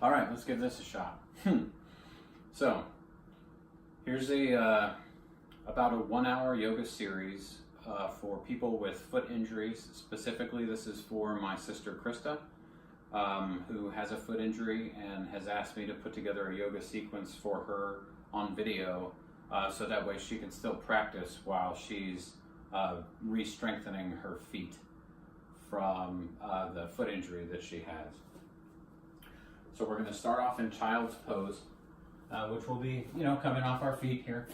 All right, let's give this a shot. So, here's about a 1-hour yoga series for people with foot injuries. Specifically, this is for my sister Krista, who has a foot injury and has asked me to put together a yoga sequence for her on video, so that way she can still practice while she's re-strengthening her feet from the foot injury that she has. So we're going to start off in child's pose, which will be, coming off our feet here.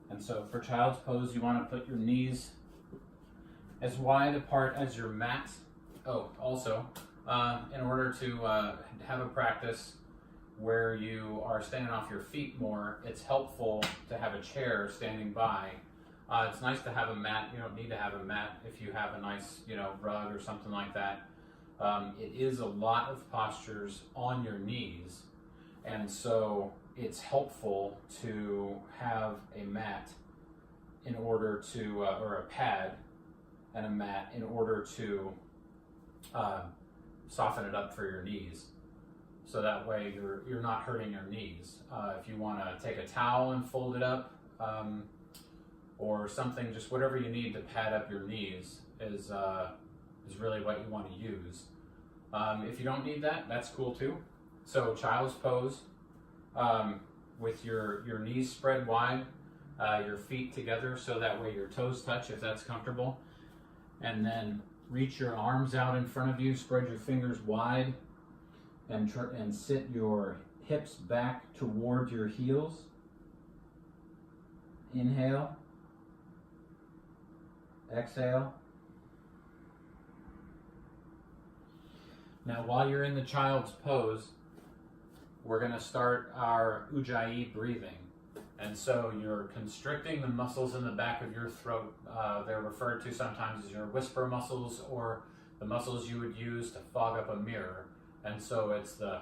And so for child's pose, you want to put your knees as wide apart as your mat. Oh, also, in order to have a practice where you are standing off your feet more, it's helpful to have a chair standing by. It's nice to have a mat. You don't need to have a mat if you have a nice, rug or something like that. It is a lot of postures on your knees, and so it's helpful to have a mat in order to, or a pad and a mat in order to soften it up for your knees. So that way you're not hurting your knees. If you want to take a towel and fold it up, or something, just whatever you need to pad up your knees is really what you want to use. If you don't need that, that's cool too. So child's pose, with your knees spread wide, your feet together so that way your toes touch if that's comfortable. And then reach your arms out in front of you, spread your fingers wide, and sit your hips back toward your heels. Inhale. Exhale. Now while you're in the child's pose, we're going to start our Ujjayi breathing. And so you're constricting the muscles in the back of your throat. They're referred to sometimes as your whisper muscles, or the muscles you would use to fog up a mirror. And so it's the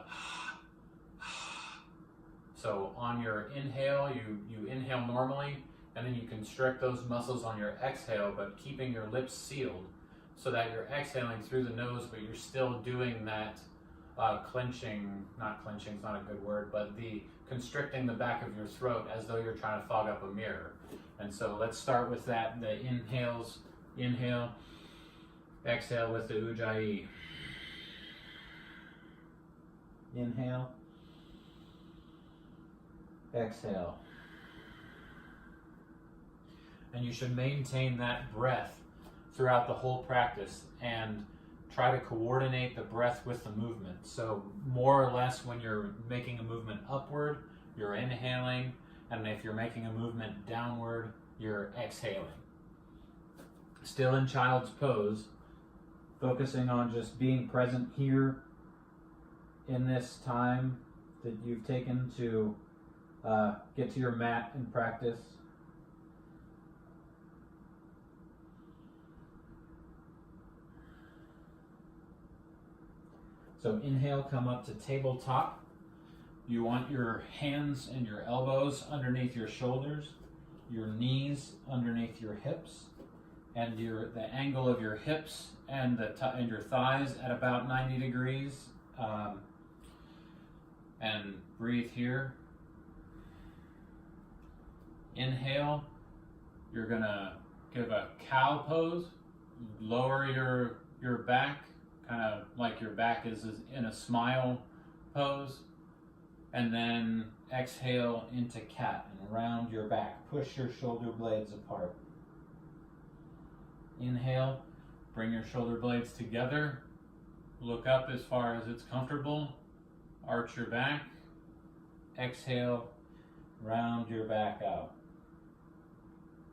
so on your inhale, you inhale normally, and then you constrict those muscles on your exhale, but keeping your lips sealed so that you're exhaling through the nose, but you're still doing that clenching, not clenching is not a good word, but the constricting the back of your throat as though you're trying to fog up a mirror. And so let's start with that, the inhales, inhale, exhale with the Ujjayi. Inhale, exhale. And you should maintain that breath throughout the whole practice and try to coordinate the breath with the movement. So more or less when you're making a movement upward, you're inhaling, and if you're making a movement downward, you're exhaling. Still in child's pose, focusing on just being present here in this time that you've taken to get to your mat and practice. So inhale, come up to tabletop. You want your hands and your elbows underneath your shoulders, your knees underneath your hips, and the angle of your hips and your thighs at about 90 degrees. And breathe here. Inhale, you're gonna give a cow pose. Lower your back, kind of like your back is in a smile pose. And then exhale into cat and round your back. Push your shoulder blades apart. Inhale, bring your shoulder blades together. Look up as far as it's comfortable. Arch your back. Exhale, round your back out.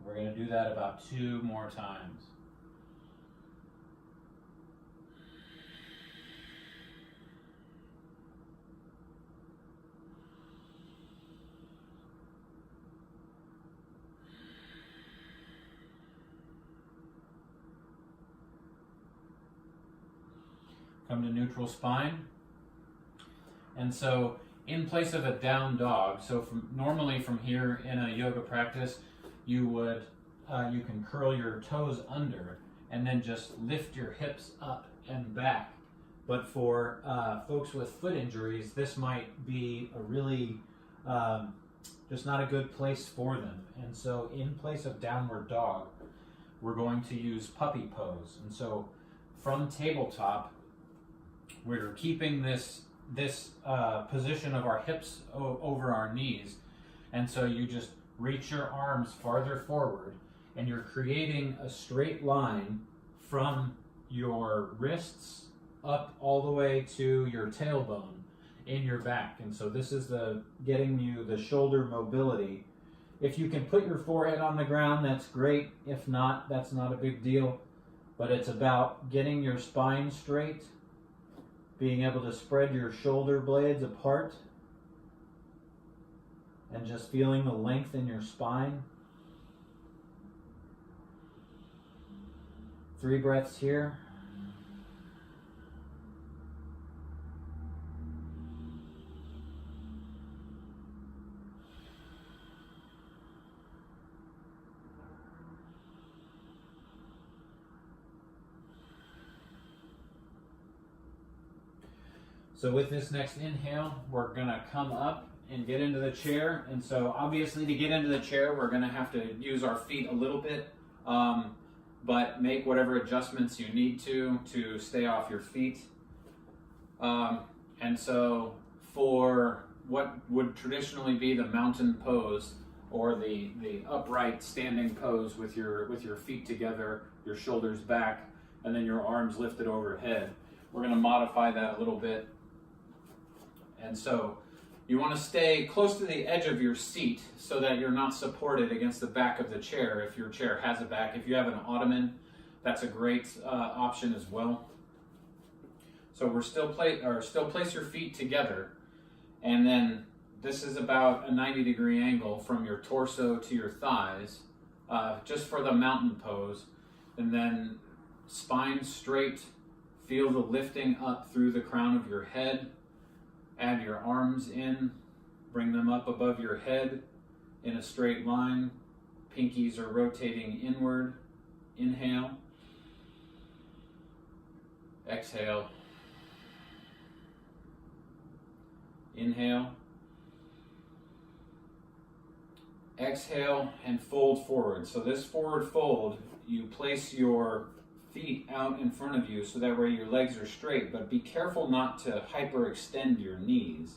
We're going to do that about 2 more times. Come to neutral spine. And so in place of a down dog, so normally from here in a yoga practice, you can curl your toes under and then just lift your hips up and back But for folks with foot injuries, this might be a really just not a good place for them. And so in place of downward dog, we're going to use puppy pose. And so from tabletop, we're keeping this position of our hips over our knees. And so you just reach your arms farther forward, and you're creating a straight line from your wrists up all the way to your tailbone in your back. And so this is getting you the shoulder mobility. If you can put your forehead on the ground, that's great. If not, that's not a big deal. But it's about getting your spine straight, being able to spread your shoulder blades apart, and just feeling the length in your spine. 3 breaths here. So with this next inhale, we're gonna come up and get into the chair. And so obviously to get into the chair, we're gonna have to use our feet a little bit, but make whatever adjustments you need to stay off your feet. And so for what would traditionally be the mountain pose, or the upright standing pose with your feet together, your shoulders back, and then your arms lifted overhead, we're gonna modify that a little bit. And so you want to stay close to the edge of your seat so that you're not supported against the back of the chair if your chair has a back. If you have an ottoman, that's a great option as well. So we're still place your feet together, and then this is about a 90-degree angle from your torso to your thighs, just for the mountain pose. And then spine straight, feel the lifting up through the crown of your head. Add your arms in, bring them up above your head in a straight line. Pinkies are rotating inward. Inhale. Exhale. Inhale. Exhale and fold forward. So this forward fold, you place your feet out in front of you so that way your legs are straight, but be careful not to hyperextend your knees,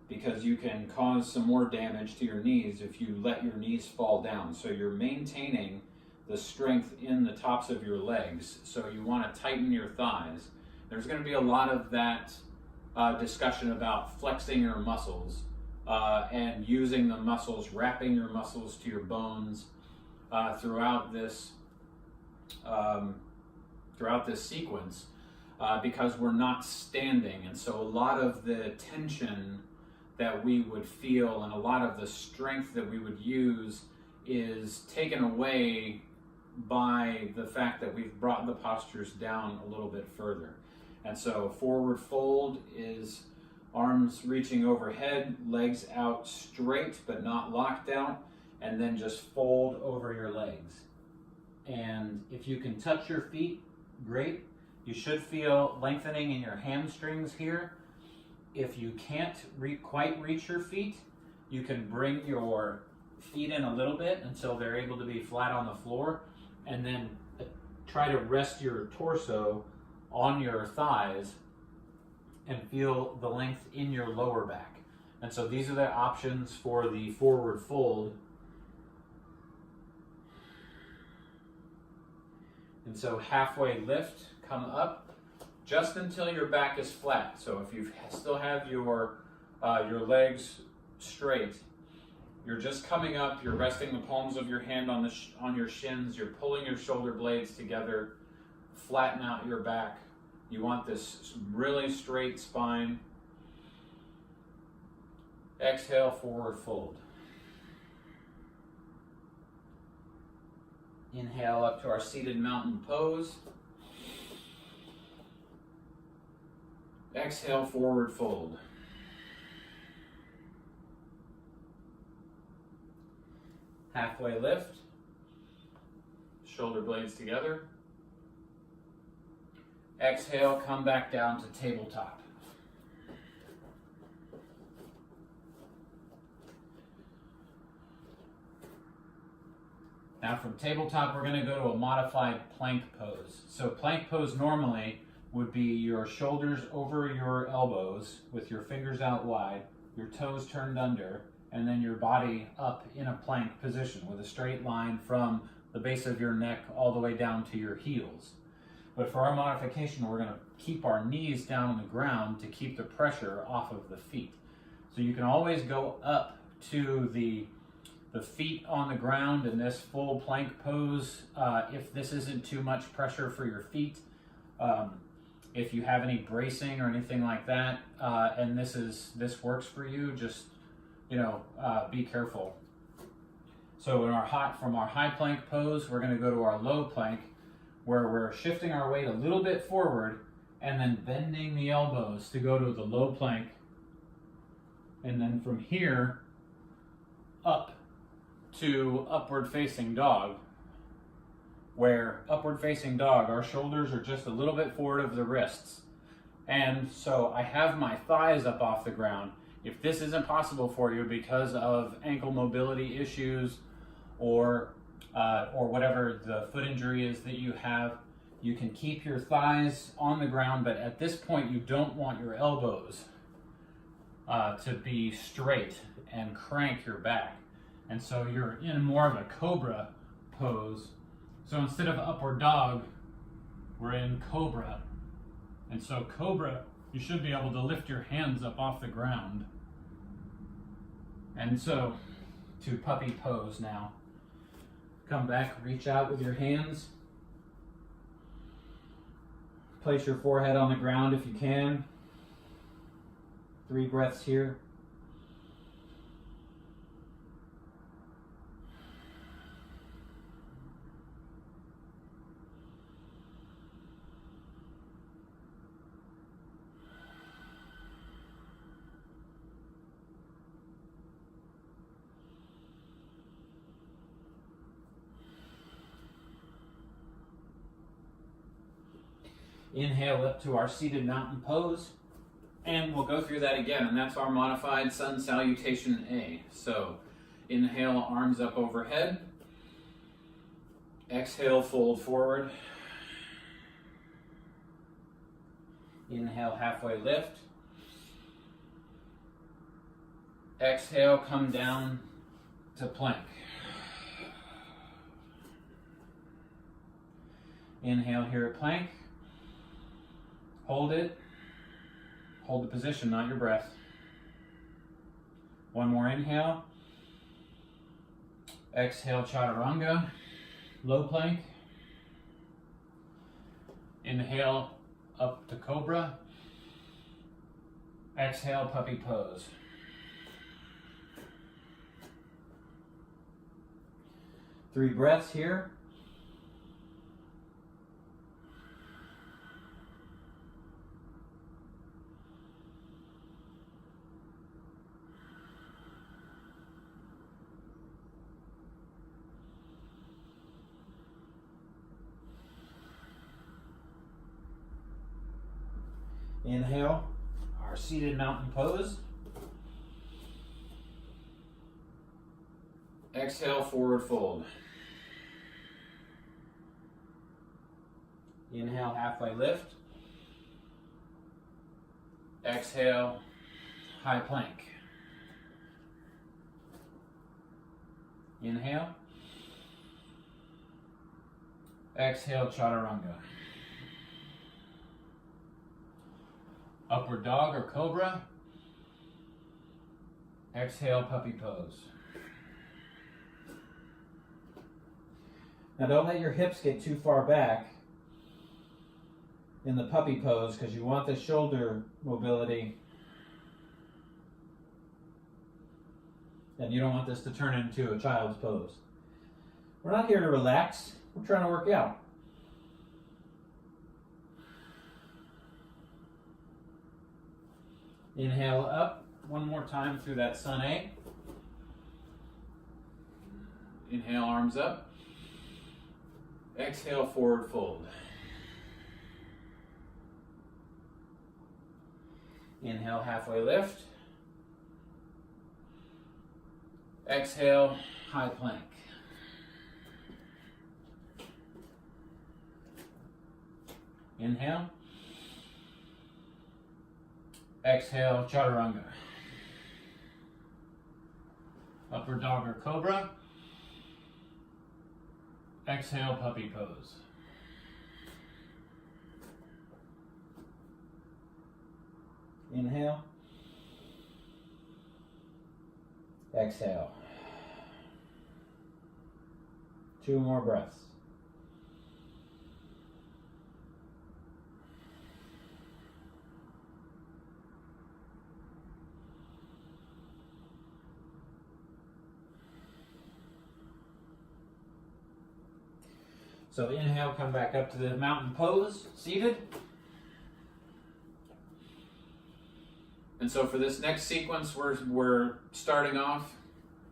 because you can cause some more damage to your knees if you let your knees fall down. So you're maintaining the strength in the tops of your legs, so you want to tighten your thighs. There's going to be a lot of that discussion about flexing your muscles and using the muscles, wrapping your muscles to your bones throughout this sequence, because we're not standing. And so a lot of the tension that we would feel and a lot of the strength that we would use is taken away by the fact that we've brought the postures down a little bit further. And so forward fold is arms reaching overhead, legs out straight but not locked out, and then just fold over your legs. And if you can touch your feet, great. You should feel lengthening in your hamstrings here. If you can't quite reach your feet, you can bring your feet in a little bit until they're able to be flat on the floor, and then try to rest your torso on your thighs and feel the length in your lower back. And so these are the options for the forward fold. And so halfway lift, come up just until your back is flat. So if you still have your legs straight, you're just coming up, you're resting the palms of your hand on your shins, you're pulling your shoulder blades together, flatten out your back. You want this really straight spine. Exhale, forward fold. Inhale up to our seated mountain pose. Exhale, forward fold. Halfway lift. Shoulder blades together. Exhale, come back down to tabletop. Now from tabletop, we're going to go to a modified plank pose. So plank pose normally would be your shoulders over your elbows with your fingers out wide, your toes turned under, and then your body up in a plank position with a straight line from the base of your neck all the way down to your heels. But for our modification, we're going to keep our knees down on the ground to keep the pressure off of the feet. So you can always go up to the feet on the ground in this full plank pose if this isn't too much pressure for your feet. If you have any bracing or anything like that, and this works for you, just be careful. So from our high plank pose, we're going to go to our low plank, where we're shifting our weight a little bit forward and then bending the elbows to go to the low plank, and then from here up to upward facing dog, where upward facing dog, our shoulders are just a little bit forward of the wrists. And so I have my thighs up off the ground. If this isn't possible for you because of ankle mobility issues or whatever the foot injury is that you have, you can keep your thighs on the ground, but at this point you don't want your elbows to be straight and crank your back. And so you're in more of a cobra pose. So instead of upward dog, we're in cobra. And so cobra, you should be able to lift your hands up off the ground. And so to puppy pose now. Come back, reach out with your hands. Place your forehead on the ground if you can. 3 breaths here. Inhale up to our seated mountain pose, and we'll go through that again, and that's our modified sun salutation A. So inhale, arms up overhead. Exhale, fold forward. Inhale, halfway lift. Exhale, come down to plank. Inhale here at plank. Hold it. Hold the position, not your breath. One more inhale. Exhale, chaturanga, low plank. Inhale, up to cobra. Exhale, puppy pose. Three breaths here. Inhale, our seated mountain pose. Exhale, forward fold. Inhale, halfway lift. Exhale, high plank. Inhale. Exhale, chaturanga. Upward dog or cobra. Exhale, puppy pose. Now don't let your hips get too far back in the puppy pose because you want the shoulder mobility. And you don't want this to turn into a child's pose. We're not here to relax. We're trying to work out. Inhale up one more time through that sun A. Inhale, arms up. Exhale, forward fold. Inhale, halfway lift. Exhale, high plank. Inhale. Exhale, chaturanga. Upward dog or cobra. Exhale, puppy pose. Inhale. Exhale. 2 more breaths. So inhale, come back up to the mountain pose, seated. And so for this next sequence, we're starting off,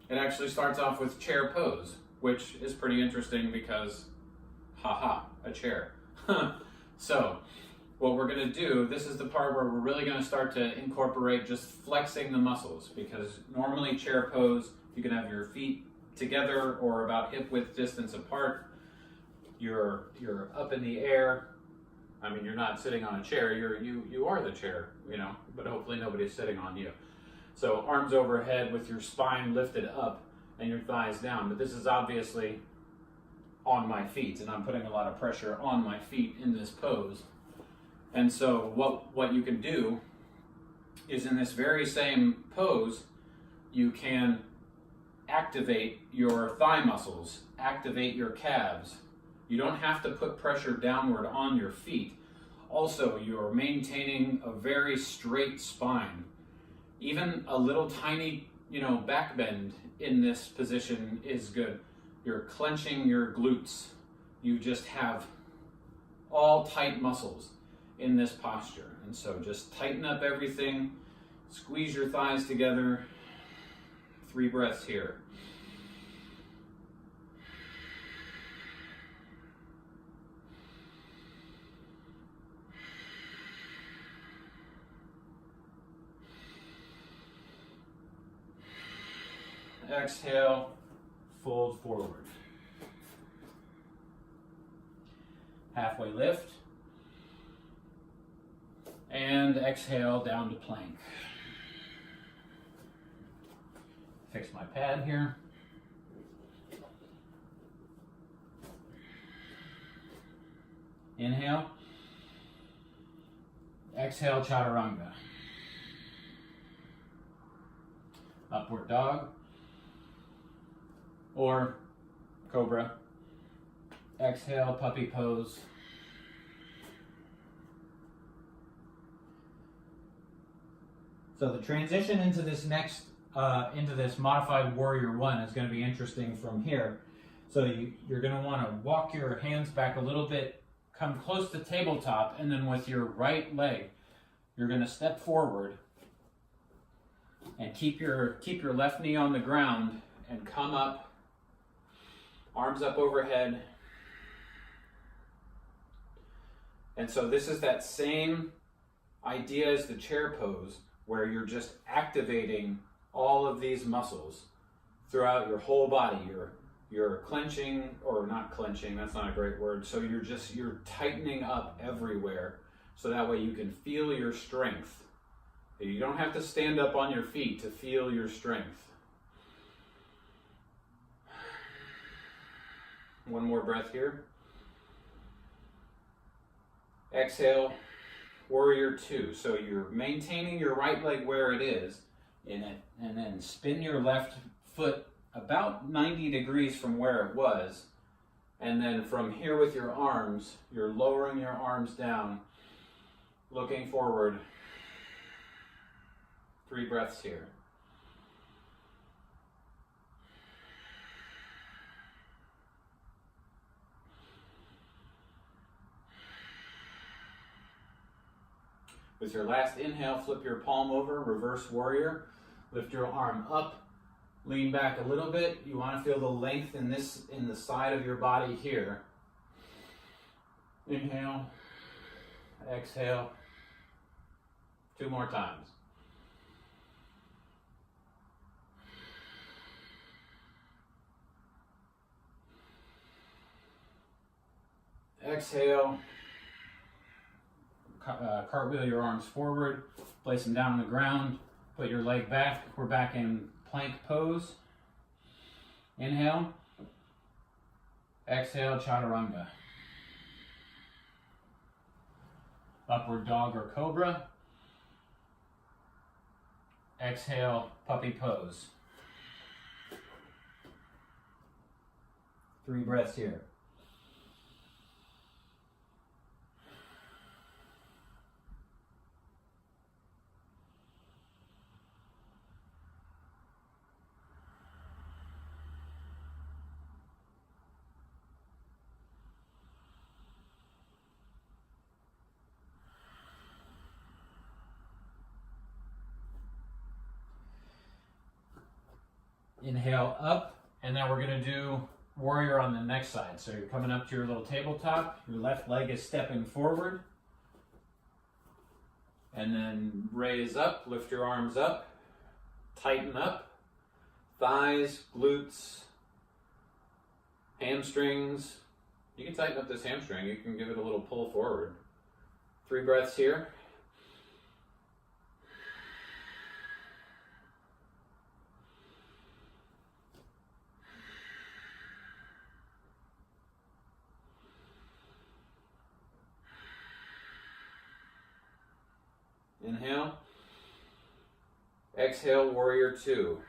it actually starts off with chair pose, which is pretty interesting because, haha, a chair. So what we're gonna do, this is the part where we're really gonna start to incorporate just flexing the muscles, because normally chair pose, you can have your feet together or about hip width distance apart. You're up in the air. I mean, you're not sitting on a chair. You are the chair, you know. But hopefully nobody's sitting on you. So arms overhead with your spine lifted up and your thighs down. But this is obviously on my feet, and I'm putting a lot of pressure on my feet in this pose. And so what you can do is in this very same pose, you can activate your thigh muscles, activate your calves. You don't have to put pressure downward on your feet. Also, you're maintaining a very straight spine. Even a little tiny, back bend in this position is good. You're clenching your glutes. You just have all tight muscles in this posture. And so just tighten up everything, squeeze your thighs together. 3 breaths here. Exhale, fold forward. Halfway lift. And exhale down to plank. Fix my pad here. Inhale. Exhale, chaturanga. Upward dog. Or cobra. Exhale, puppy pose. So the transition into this next, into this modified warrior 1 is going to be interesting from here. So you're going to want to walk your hands back a little bit, come close to tabletop, and then with your right leg, you're going to step forward and keep your left knee on the ground and come up. Arms up overhead. And so this is that same idea as the chair pose, where you're just activating all of these muscles throughout your whole body. You're clenching, or not clenching, that's not a great word. So you're tightening up everywhere, so that way you can feel your strength. You don't have to stand up on your feet to feel your strength. One more breath here. Exhale, warrior 2. So you're maintaining your right leg where it is in it, and then spin your left foot about 90 degrees from where it was. And then from here with your arms, you're lowering your arms down, looking forward. 3 breaths here. With your last inhale, flip your palm over, reverse warrior. Lift your arm up, lean back a little bit. You want to feel the length in the side of your body here. Inhale, exhale. 2 more times. Exhale. Cartwheel your arms forward, place them down on the ground, put your leg back. We're back in plank pose. Inhale. Exhale, chaturanga. Upward dog or cobra. Exhale, puppy pose. 3 breaths here. Inhale up, and now we're going to do warrior on the next side. So you're coming up to your little tabletop, your left leg is stepping forward, and then raise up, lift your arms up, tighten up, thighs, glutes, hamstrings. You can tighten up this hamstring, you can give it a little pull forward. 3 breaths here. Inhale. Exhale, warrior 2.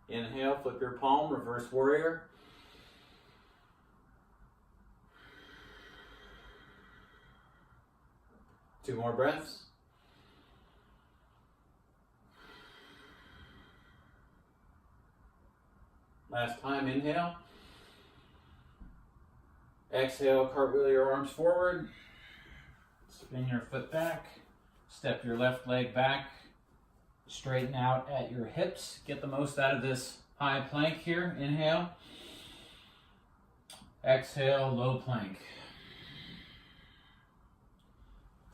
Inhale, flip your palm, reverse warrior. Two more breaths. Last time, inhale. Exhale, cartwheel your arms forward. Spin your foot back. Step your left leg back. Straighten out at your hips. Get the most out of this high plank here. Inhale. Exhale, low plank.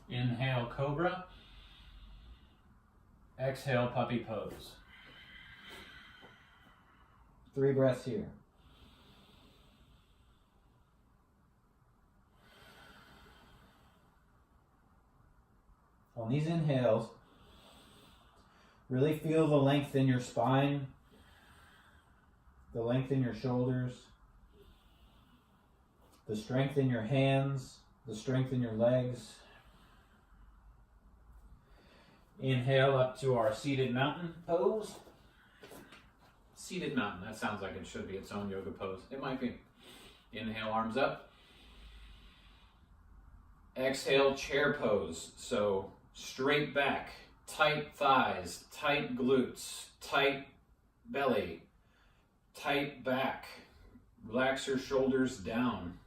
Inhale, cobra. Exhale, puppy pose. 3 breaths here. On these inhales, really feel the length in your spine, the length in your shoulders, the strength in your hands, the strength in your legs. Inhale up to our seated mountain pose. Seated mountain, that sounds like it should be its own yoga pose. It might be. Inhale, arms up. Exhale, chair pose. So straight back, tight thighs, tight glutes, tight belly, tight back. Relax your shoulders down.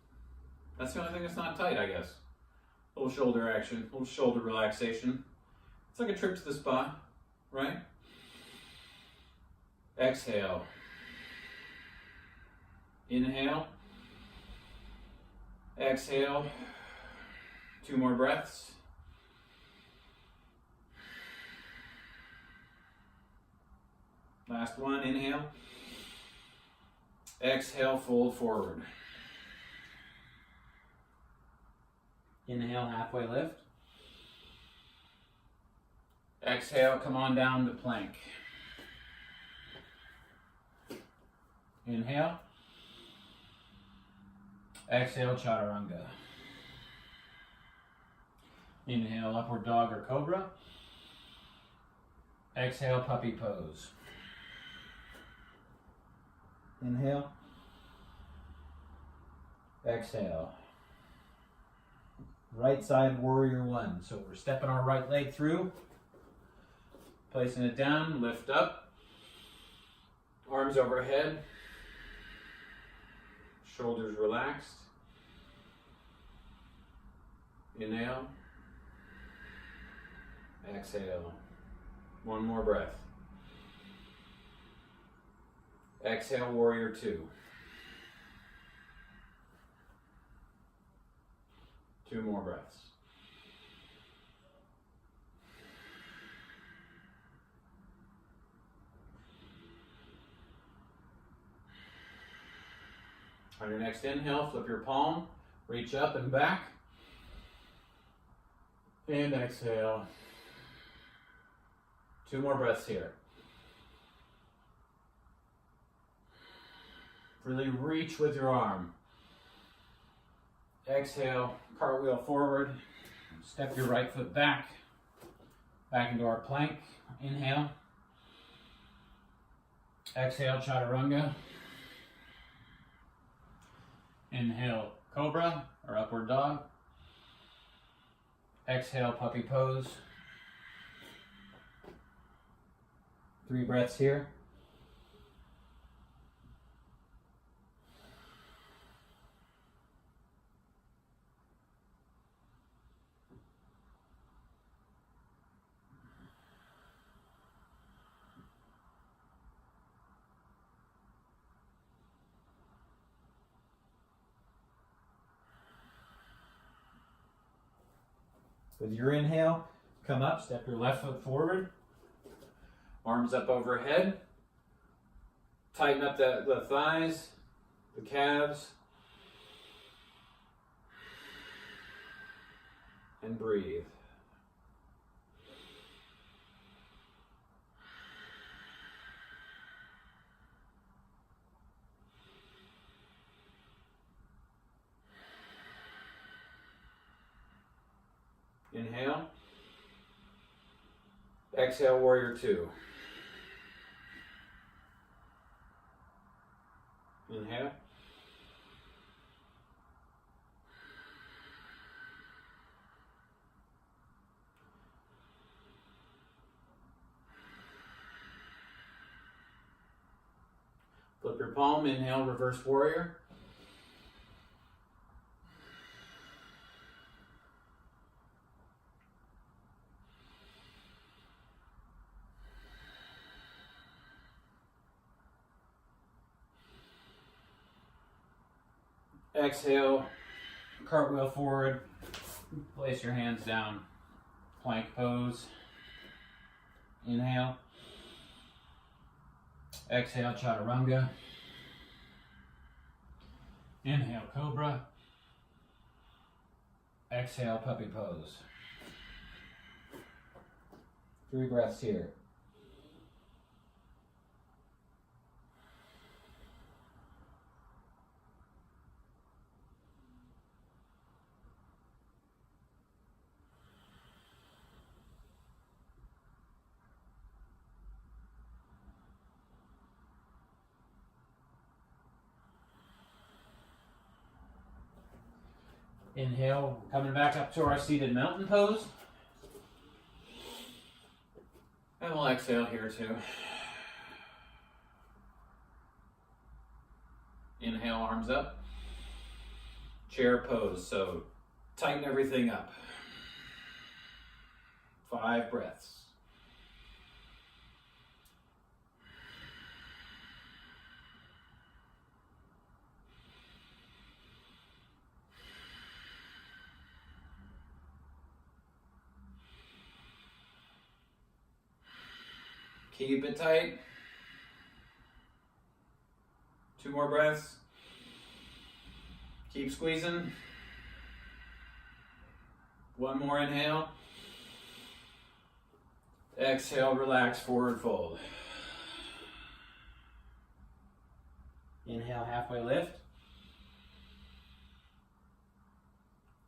That's the only thing that's not tight, I guess. A little shoulder action, a little shoulder relaxation. It's like a trip to the spa, right? Exhale. Inhale. Exhale. 2 more breaths. Last one, inhale. Exhale, fold forward. Inhale, halfway lift. Exhale, come on down to plank. Inhale. Exhale, chaturanga. Inhale, upward dog or cobra. Exhale, puppy pose. Inhale. Exhale. Right side warrior 1. So we're stepping our right leg through, placing it down, lift up, arms overhead, shoulders relaxed. Inhale. Exhale. One more breath. Exhale, warrior two. Two more breaths. On your next inhale, flip your palm, reach up and back. And exhale. Two more breaths here. Really reach with your arm. Exhale, cartwheel forward. Step your right foot back. Back into our plank. Inhale. Exhale, chaturanga. Inhale, cobra or upward dog. Exhale, puppy pose. 3 breaths here. With your inhale, come up, step your left foot forward. Arms up overhead. Tighten up the thighs, the calves. And breathe. Inhale. Exhale, warrior two. Inhale. Flip your palm, inhale, reverse warrior. Exhale, cartwheel forward, place your hands down, plank pose. Inhale. Exhale, chaturanga. Inhale, cobra. Exhale, puppy pose. 3 breaths here. Inhale, coming back up to our seated mountain pose. And we'll exhale here too. Inhale, arms up. Chair pose, so tighten everything up. 5 breaths. Keep it tight. 2 more breaths. Keep squeezing. 1 more inhale. Exhale, relax, forward fold. Inhale, halfway lift.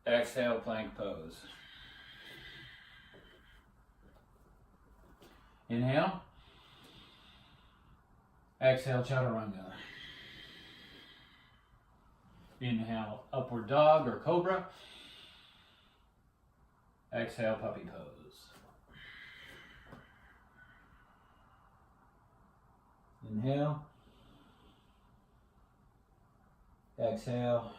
Exhale, plank pose. Inhale. Exhale, chaturanga. Inhale, upward dog or cobra. Exhale, puppy pose. Inhale. Exhale.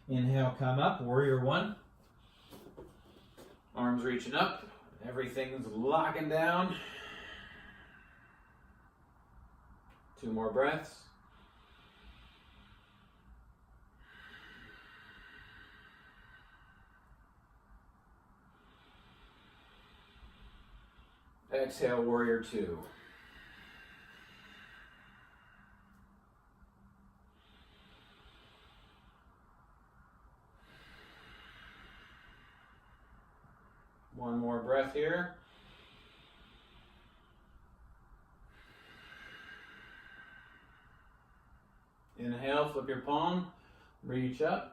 Inhale, come up, warrior one. Arms reaching up, everything's locking down. 2 more breaths. Exhale, warrior two. One more breath here. Inhale, flip your palm, reach up.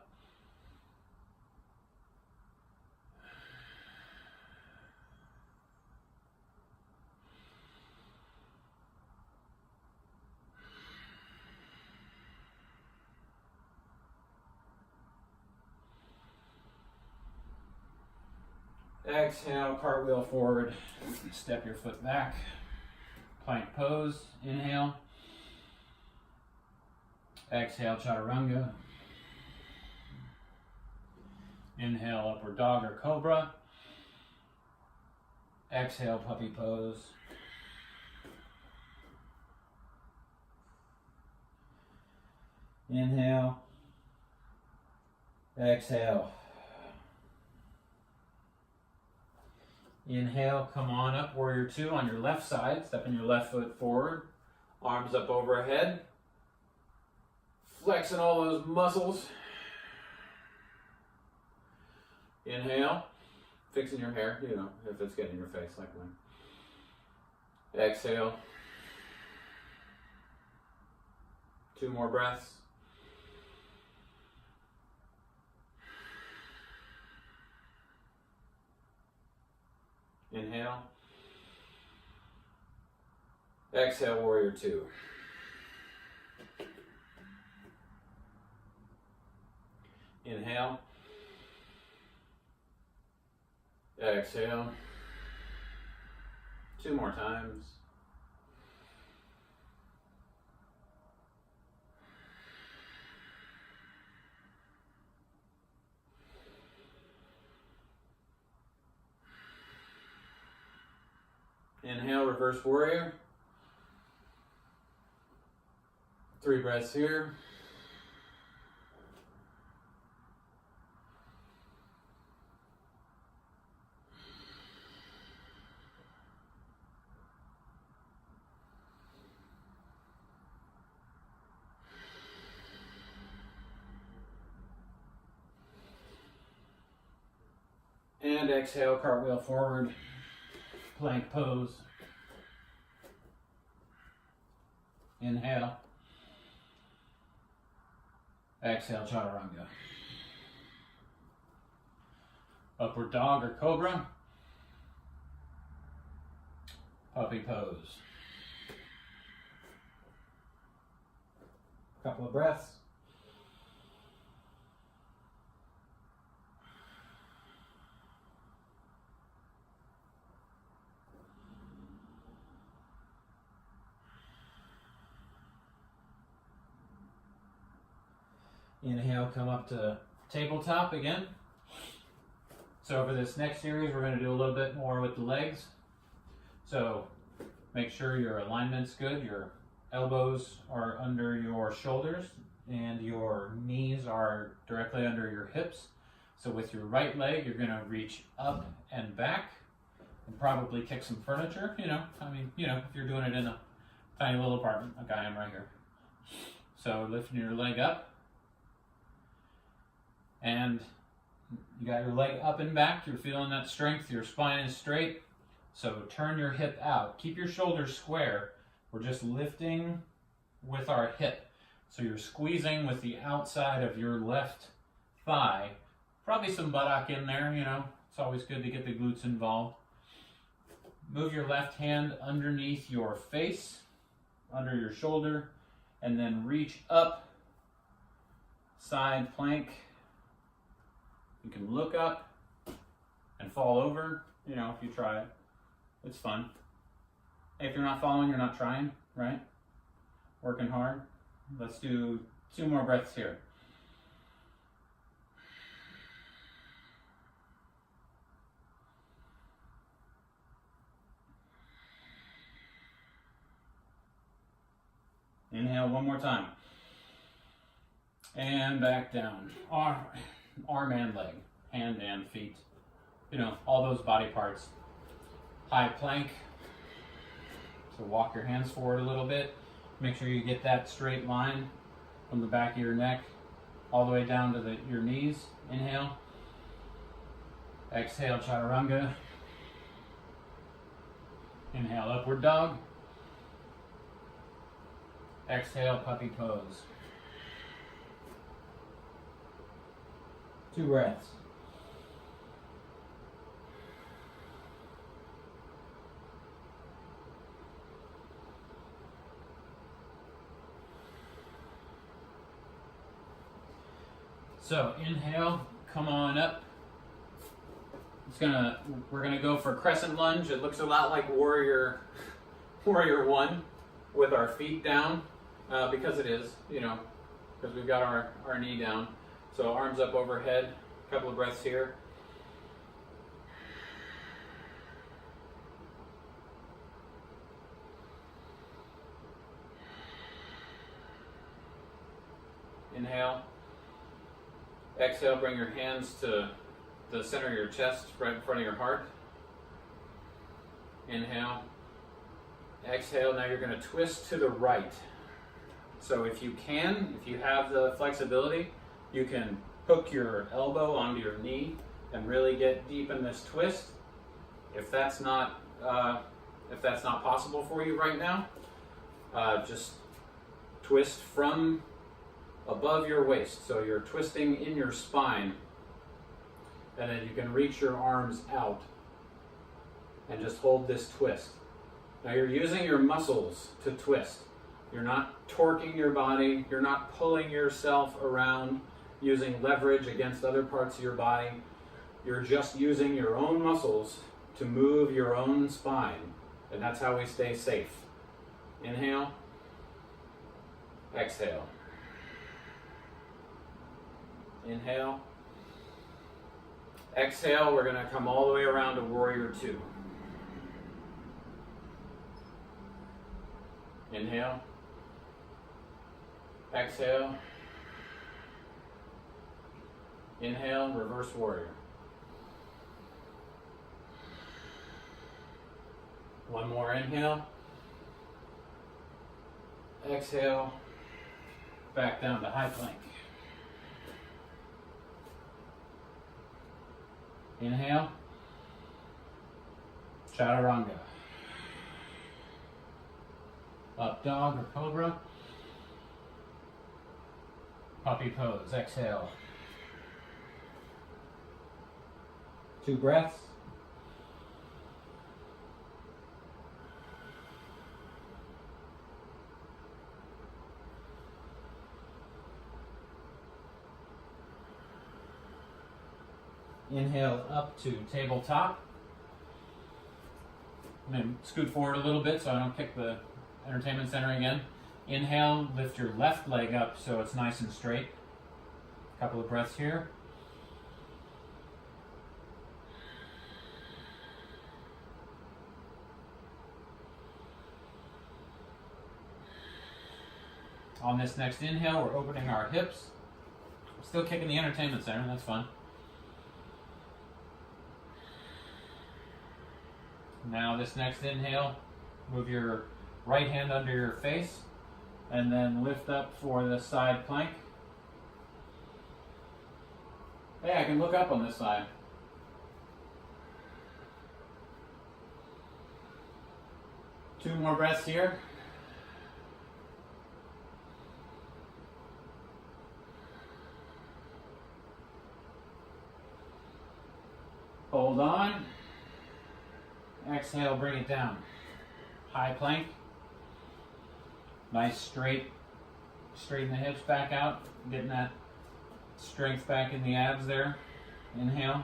Exhale, cartwheel forward, step your foot back, plank pose, inhale. Exhale, chaturanga. Inhale, upward dog or cobra. Exhale, puppy pose. Inhale. Exhale. Inhale, come on up, warrior two on your left side, stepping your left foot forward, arms up overhead, flexing all those muscles. Inhale, fixing your hair, you know, if it's getting in your face like mine. Exhale. 2 more breaths. Inhale. Exhale, warrior two. Inhale. Exhale. 2 more times. Inhale, reverse warrior. 3 breaths here. And exhale, cartwheel forward, plank pose. Inhale. Exhale, chaturanga. Upward dog or cobra. Puppy pose. Couple of breaths. Inhale, come up to tabletop again. So for this next series, we're going to do a little bit more with the legs. So make sure your alignment's good. Your elbows are under your shoulders and your knees are directly under your hips. So with your right leg, you're going to reach up and back and probably kick some furniture. If you're doing it in a tiny little apartment, like I am right here. So lifting your leg up. And you got your leg up and back, you're feeling that strength, your spine is straight. So turn your hip out. Keep your shoulders square. We're just lifting with our hip. So you're squeezing with the outside of your left thigh. Probably some buttock in there, It's always good to get the glutes involved. Move your left hand underneath your face, under your shoulder, and then reach up, side plank. You can look up and fall over, if you try it. It's fun. If you're not following, you're not trying, right? Working hard. Let's do 2 more breaths here. Inhale one more time. And back down. Arm and leg, hand and feet. You know, all those body parts. High plank. So walk your hands forward a little bit. Make sure you get that straight line from the back of your neck all the way down to your knees. Inhale. Exhale, chaturanga. Inhale, upward dog. Exhale, puppy pose. 2 breaths. So inhale, come on up. We're gonna go for crescent lunge. It looks a lot like warrior one with our feet down, because it is, because we've got our knee down. So arms up overhead, a couple of breaths here. Inhale. Exhale, bring your hands to the center of your chest, right in front of your heart. Inhale. Exhale, now you're going to twist to the right. So if you have the flexibility, you can hook your elbow onto your knee and really get deep in this twist. If that's not possible for you right now, just twist from above your waist. So you're twisting in your spine, and then you can reach your arms out and just hold this twist. Now you're using your muscles to twist. You're not torquing your body. You're not pulling yourself around using leverage against other parts of your body. You're just using your own muscles to move your own spine. And that's how we stay safe. Inhale. Exhale. Inhale. Exhale, we're going to come all the way around to warrior 2. Inhale. Exhale. Inhale, reverse warrior. One more inhale. Exhale. Back down to high plank. Inhale. Chaturanga. Up dog or cobra. Puppy pose. Exhale. 2 breaths. Inhale up to tabletop. I'm going to scoot forward a little bit so I don't kick the entertainment center again. Inhale, lift your left leg up so it's nice and straight. A couple of breaths here. On this next inhale, we're opening our hips. Still kicking the entertainment center, that's fun. Now this next inhale, move your right hand under your face and then lift up for the side plank. Hey, I can look up on this side. Two more breaths here. Hold on. Exhale, bring it down. High plank. Nice straighten the hips back out, getting that strength back in the abs there. Inhale.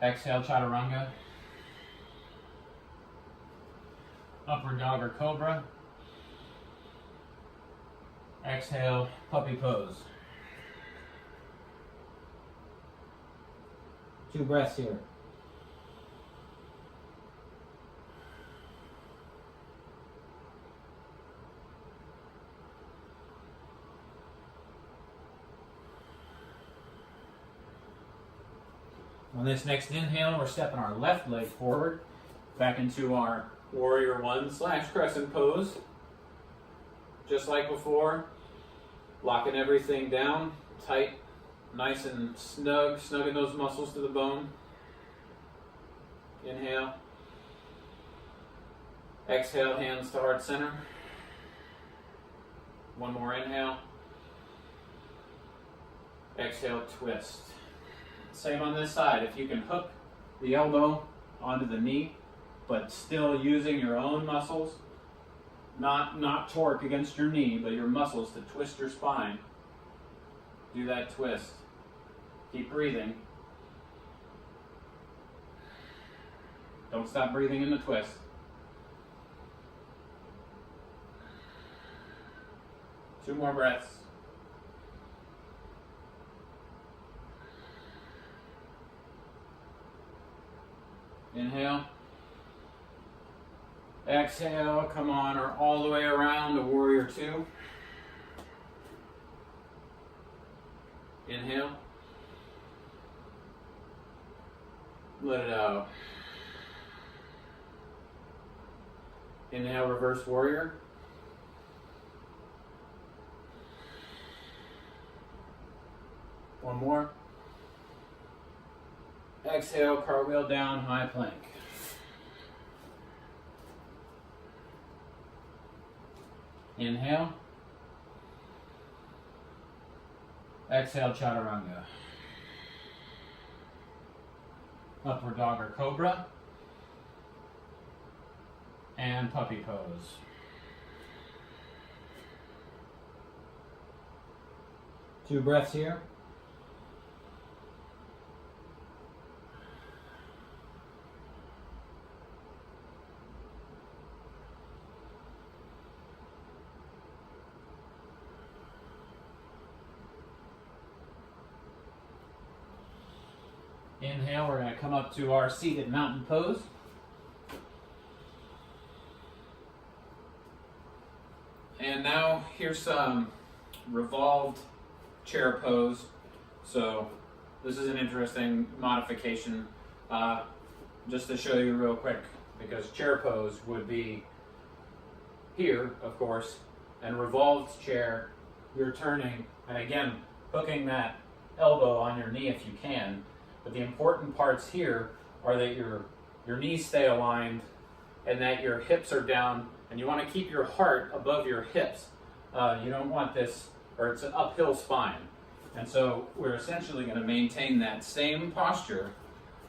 Exhale, chaturanga. Upward dog or cobra. Exhale, puppy pose. 2 breaths here. On this next inhale, we're stepping our left leg forward, back into our warrior one / crescent pose. Just like before, locking everything down, tight, nice and snug, snugging those muscles to the bone. Inhale. Exhale, hands to heart center. One more inhale. Exhale, twist. Same on this side. If you can hook the elbow onto the knee, but still using your own muscles, not torque against your knee, but your muscles to twist your spine. Do that twist. Keep breathing. Don't stop breathing in the twist. Two more breaths. Inhale. Exhale, come on, or all the way around to warrior two. Inhale. Let it out. Inhale, reverse warrior. One more. Exhale, cartwheel down, high plank. Inhale. Exhale, chaturanga. Upward dog or cobra. And puppy pose. Two breaths here. Inhale, we're going to come up to our seated mountain pose. And now here's some revolved chair pose. So this is an interesting modification, just to show you real quick, because chair pose would be here, of course, and revolved chair, you're turning, and again, hooking that elbow on your knee if you can. But the important parts here are that your knees stay aligned and that your hips are down, and you want to keep your heart above your hips. You don't want this, or it's an uphill spine. And so we're essentially going to maintain that same posture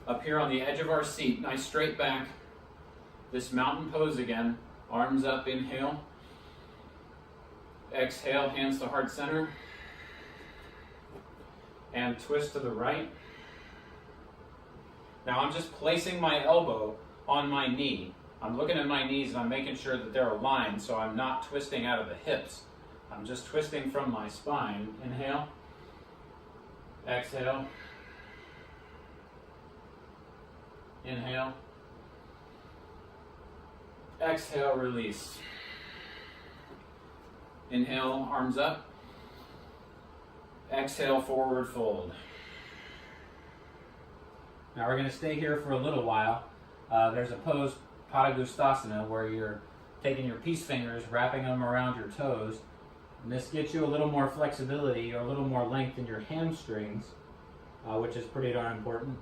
up here on the edge of our seat, nice straight back. This mountain pose again, arms up, inhale. Exhale, hands to heart center. And twist to the right. Now I'm just placing my elbow on my knee. I'm looking at my knees and I'm making sure that they're aligned so I'm not twisting out of the hips. I'm just twisting from my spine. Inhale. Exhale. Inhale. Exhale, release. Inhale, arms up. Exhale, forward fold. Now we're going to stay here for a little while. There's a pose, Padangusthasana, where you're taking your peace fingers, wrapping them around your toes. And this gets you a little more flexibility or a little more length in your hamstrings, which is pretty darn important.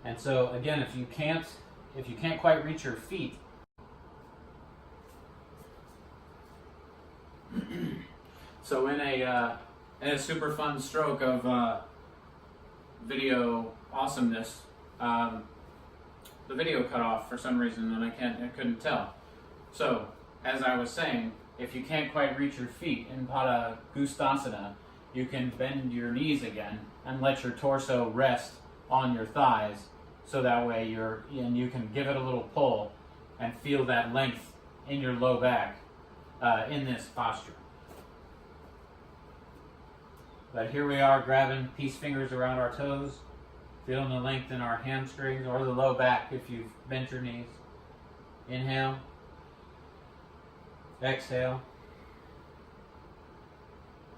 And so again, if you can't quite reach your feet, so in a super fun stroke of video awesomeness, the video cut off for some reason and I couldn't tell. So as I was saying, if you can't quite reach your feet in Padangusthasana, you can bend your knees again and let your torso rest on your thighs, so that way you can give it a little pull and feel that length in your low back in this posture. But here we are, grabbing peace fingers around our toes, feeling the length in our hamstrings or the low back if you've bent your knees. Inhale. Exhale.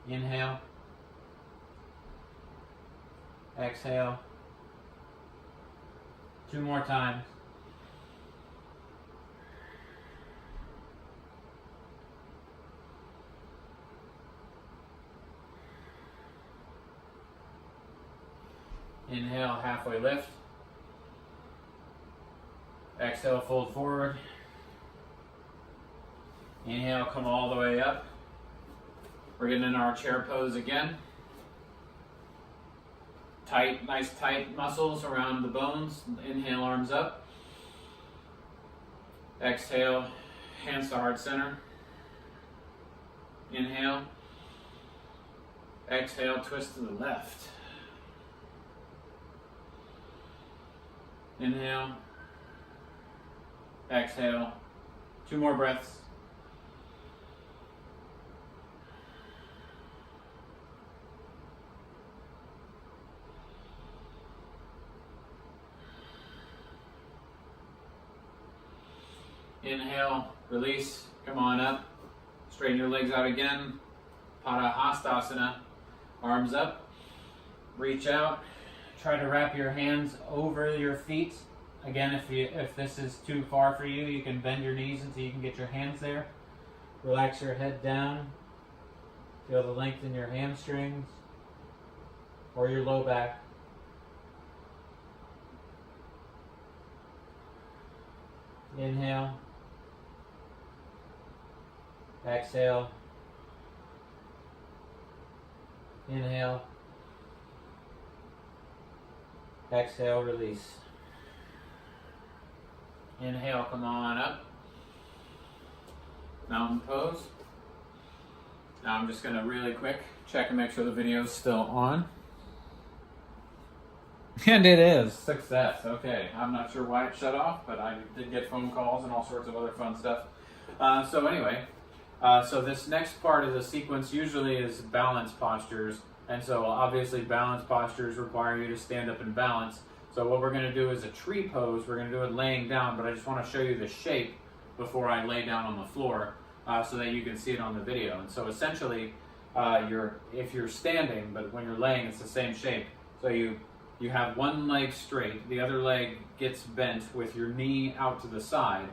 Inhale. Exhale. 2 more times. Inhale, halfway lift. Exhale, fold forward. Inhale, come all the way up. We're getting in our chair pose again. Tight, nice tight muscles around the bones. Inhale, arms up. Exhale, hands to heart center. Inhale. Exhale, twist to the left. Inhale. Exhale. 2 more breaths. Inhale, release, come on up. Straighten your legs out again. Padahastasana. Arms up. Reach out. Try to wrap your hands over your feet. Again, if this is too far for you, you can bend your knees until you can get your hands there. Relax your head down. Feel the length in your hamstrings or your low back. Inhale. Exhale. Inhale. Exhale, release. Inhale, come on up. Mountain pose. Now I'm just going to really quick check and make sure the video is still on. And it is. Success. Okay. I'm not sure why it shut off, but I did get phone calls and all sorts of other fun stuff. So anyway, so this next part of the sequence usually is balance postures. And so obviously balance postures require you to stand up and balance. So what we're going to do is a tree pose. We're going to do it laying down, but I just want to show you the shape before I lay down on the floor so that you can see it on the video. And so essentially, if you're standing, but when you're laying, it's the same shape. So you have one leg straight, the other leg gets bent with your knee out to the side,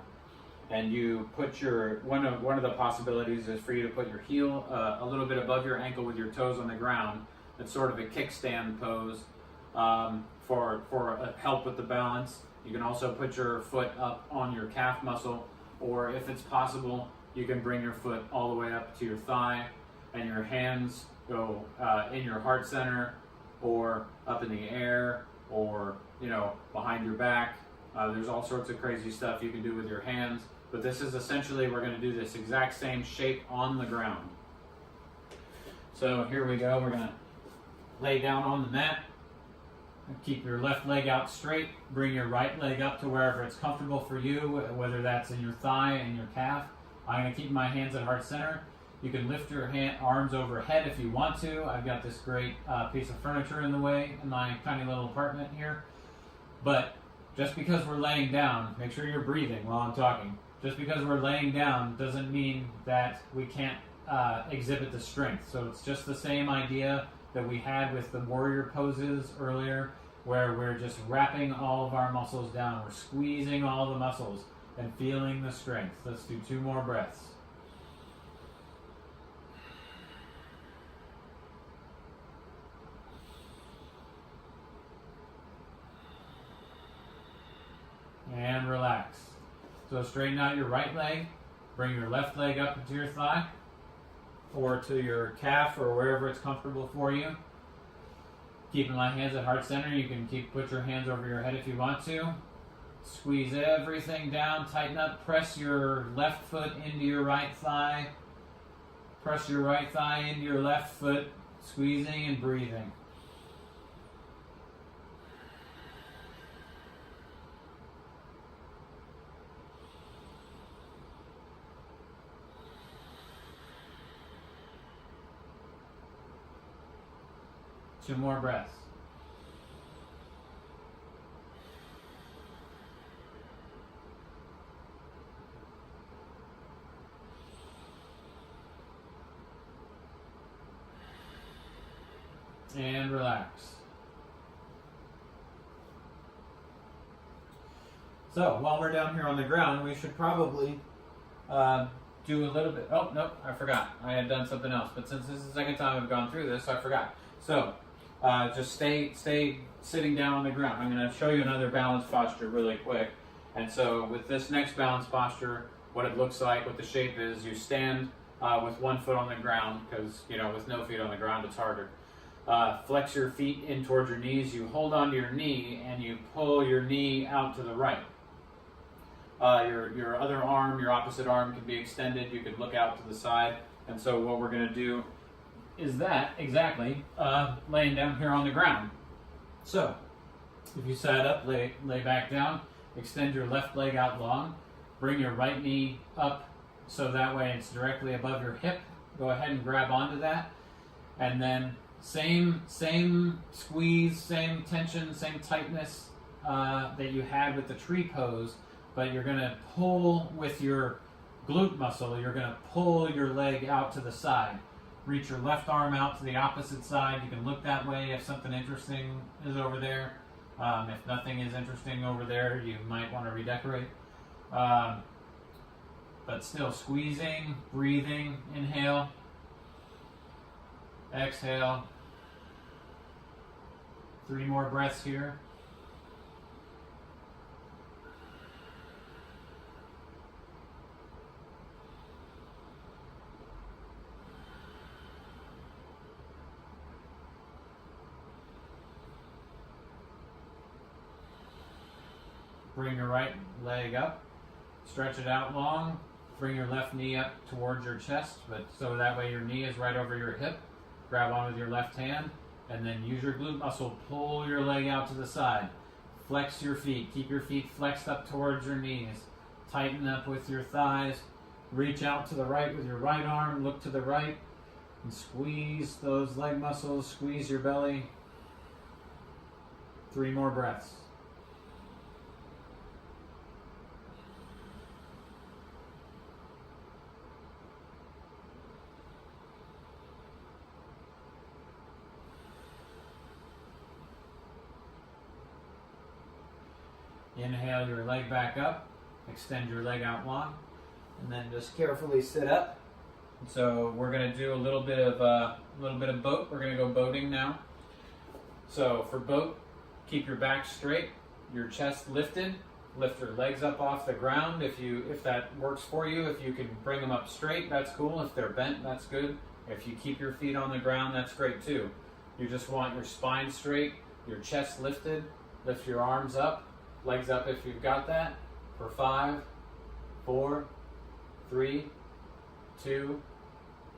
and you put your one of the possibilities is for you to put your heel a little bit above your ankle with your toes on the ground. It's sort of a kickstand pose for help with the balance. You can also put your foot up on your calf muscle, or if it's possible, you can bring your foot all the way up to your thigh, and your hands go in your heart center, or up in the air, or behind your back. There's all sorts of crazy stuff you can do with your hands, but this is essentially, we're going to do this exact same shape on the ground. So here we go. We're going to lay down on the mat. Keep your left leg out straight. Bring your right leg up to wherever it's comfortable for you, whether that's in your thigh and your calf. I'm going to keep my hands at heart center. You can lift your arms overhead if you want to. I've got this great piece of furniture in the way in my tiny little apartment here. But just because we're laying down, make sure you're breathing while I'm talking. Just because we're laying down doesn't mean that we can't exhibit the strength. So it's just the same idea that we had with the warrior poses earlier, where we're just wrapping all of our muscles down. We're squeezing all the muscles and feeling the strength. Let's do 2 more breaths. And relax. So straighten out your right leg. Bring your left leg up into your thigh, or to your calf, or wherever it's comfortable for you. Keeping my hands at heart center. You can put your hands over your head if you want to. Squeeze everything down, tighten up, press your left foot into your right thigh. Press your right thigh into your left foot, squeezing and breathing. Two more breaths. And relax. So while we're down here on the ground, we should probably do a little bit. Oh, nope, I forgot. I had done something else. But since this is the second time I've gone through this, I forgot. So just stay sitting down on the ground. I'm going to show you another balance posture really quick. And so with this next balance posture, what it looks like, what the shape is, you stand with one foot on the ground, because with no feet on the ground it's harder. Flex your feet in towards your knees. You hold onto your knee and you pull your knee out to the right. Your other arm, your opposite arm, can be extended. You could look out to the side. And so what we're going to do is that exactly, laying down here on the ground. So if you sat up, lay back down, extend your left leg out long, bring your right knee up so that way it's directly above your hip. Go ahead and grab onto that. And then same squeeze, same tension, same tightness that you had with the tree pose, but you're going to pull with your glute muscle. You're going to pull your leg out to the side. Reach your left arm out to the opposite side. You can look that way if something interesting is over there. If nothing is interesting over there, you might want to redecorate. But still squeezing, breathing, inhale, exhale. 3 more breaths here. Bring your right leg up, stretch it out long, bring your left knee up towards your chest, but so that way your knee is right over your hip. Grab on with your left hand, and then use your glute muscle, pull your leg out to the side. Flex your feet, keep your feet flexed up towards your knees. Tighten up with your thighs, reach out to the right with your right arm, look to the right, and squeeze those leg muscles, squeeze your belly. 3 more breaths. Inhale your leg back up, extend your leg out long, and then just carefully sit up. So we're going to do a little bit of boat. We're going to go boating now. So for boat, keep your back straight, your chest lifted, lift your legs up off the ground. If that works for you, if you can bring them up straight, that's cool. If they're bent, that's good. If you keep your feet on the ground, that's great too. You just want your spine straight, your chest lifted, lift your arms up. Legs up if you've got that. For 5, 4, 3, 2,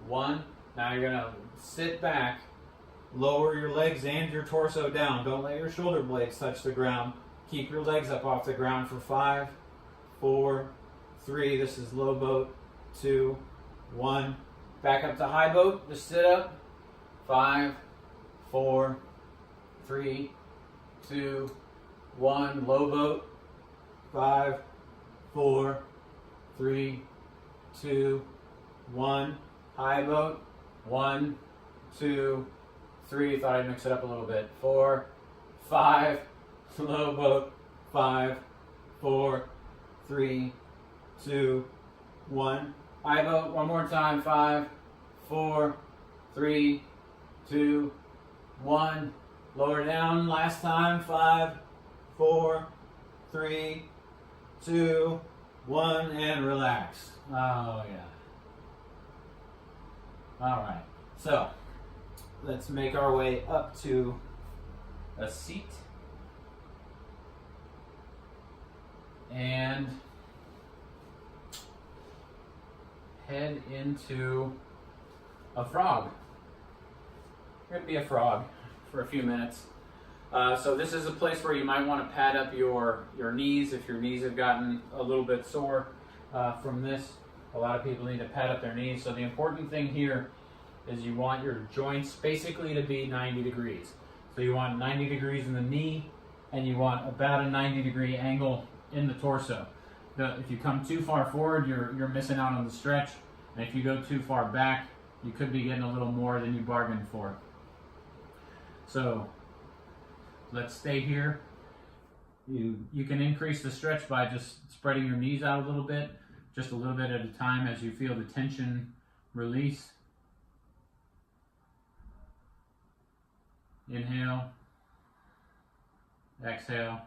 1. Now you're going to sit back, lower your legs and your torso down. Don't let your shoulder blades touch the ground. Keep your legs up off the ground for 5, 4, 3. This is low boat. 2, 1. Back up to high boat. Just sit up. 5, 4, 3, 2, 1. Low boat. 5, 4, 3, 2, 1. High boat. 1, 2, 3. Thought I'd mix it up a little bit. 4, 5. Low boat. 5, 4, 3, 2, 1. High boat. One more time. 5, 4, 3, 2, 1. Lower down. Last time. 5, 4, 3, 2, 1, and relax. Oh yeah. All right. So let's make our way up to a seat and head into a frog. We're gonna be a frog for a few minutes. So this is a place where you might want to pad up your knees if your knees have gotten a little bit sore from this. A lot of people need to pad up their knees. So the important thing here is you want your joints basically to be 90 degrees. So you want 90 degrees in the knee, and you want about a 90-degree angle in the torso. If you come too far forward, you're missing out on the stretch. And if you go too far back, you could be getting a little more than you bargained for. So let's stay here. You can increase the stretch by just spreading your knees out a little bit, just a little bit at a time as you feel the tension release. Inhale, exhale.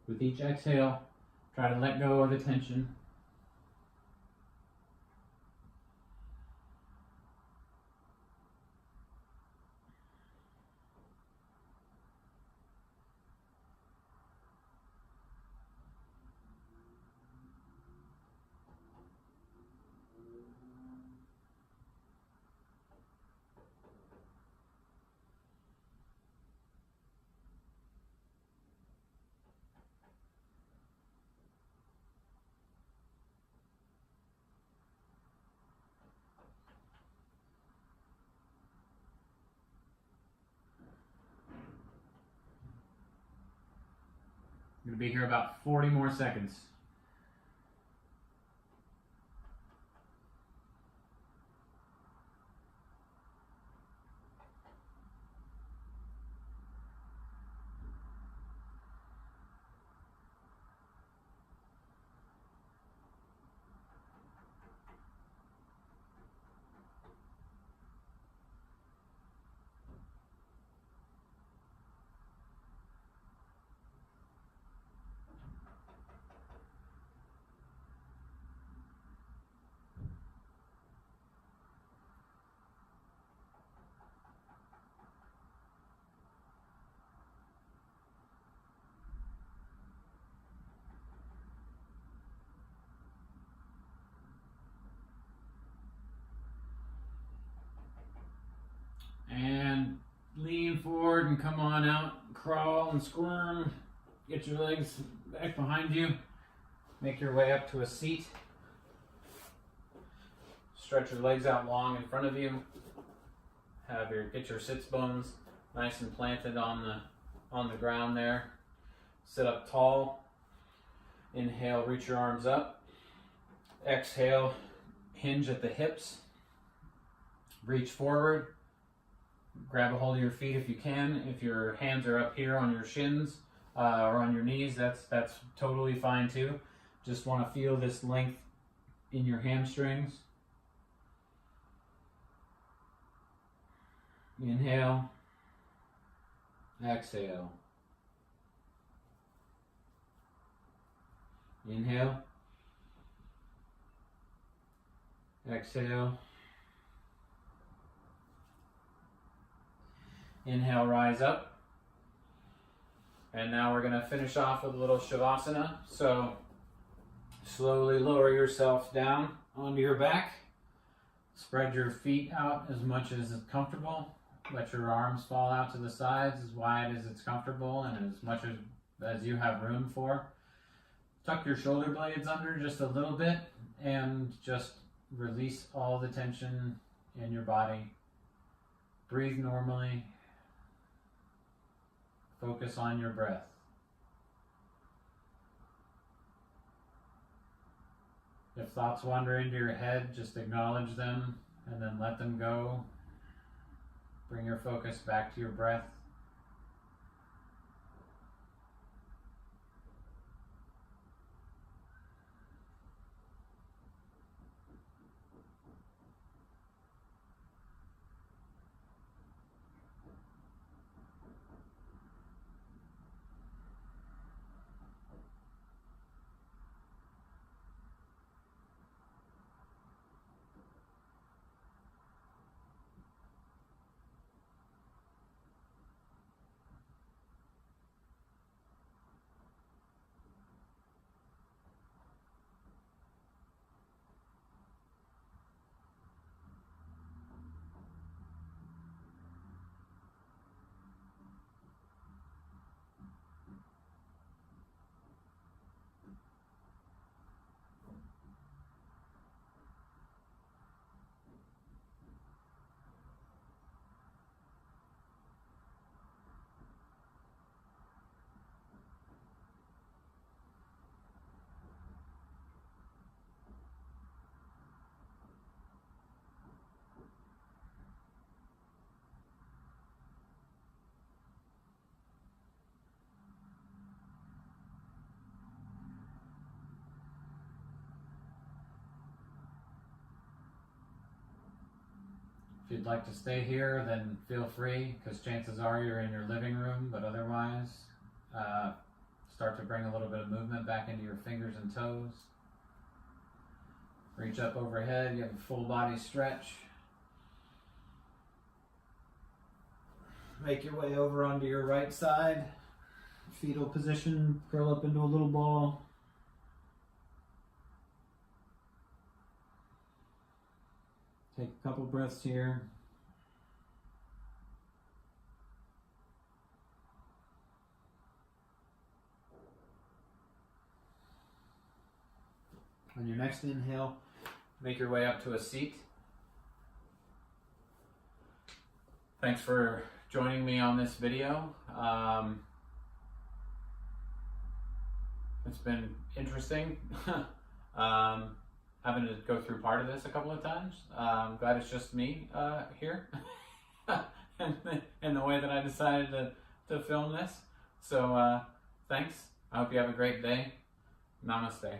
With each exhale, try to let go of the tension. I'm going to be here about 40 more seconds. And lean forward and come on out, crawl and squirm. Get your legs back behind you. Make your way up to a seat. Stretch your legs out long in front of you. Get your sits bones nice and planted on the ground there. Sit up tall. Inhale, reach your arms up. Exhale, hinge at the hips. Reach forward. Grab a hold of your feet if you can. If your hands are up here on your shins or on your knees, that's totally fine too. Just want to feel this length in your hamstrings. Inhale. Exhale. Inhale. Exhale. Inhale, rise up. And now we're going to finish off with a little Shavasana. So slowly lower yourself down onto your back. Spread your feet out as much as is comfortable. Let your arms fall out to the sides as wide as it's comfortable and as much as you have room for. Tuck your shoulder blades under just a little bit and just release all the tension in your body. Breathe normally. Focus on your breath. If thoughts wander into your head, just acknowledge them and then let them go. Bring your focus back to your breath. you'd like to stay here, then feel free, because chances are you're in your living room, but otherwise, start to bring a little bit of movement back into your fingers and toes. Reach up overhead, you have a full body stretch. Make your way over onto your right side. Fetal position, curl up into a little ball. Take a couple breaths here. On your next inhale, make your way up to a seat. Thanks for joining me on this video. It's been interesting having to go through part of this a couple of times. I'm glad it's just me here and the way that I decided to film this. So thanks. I hope you have a great day. Namaste.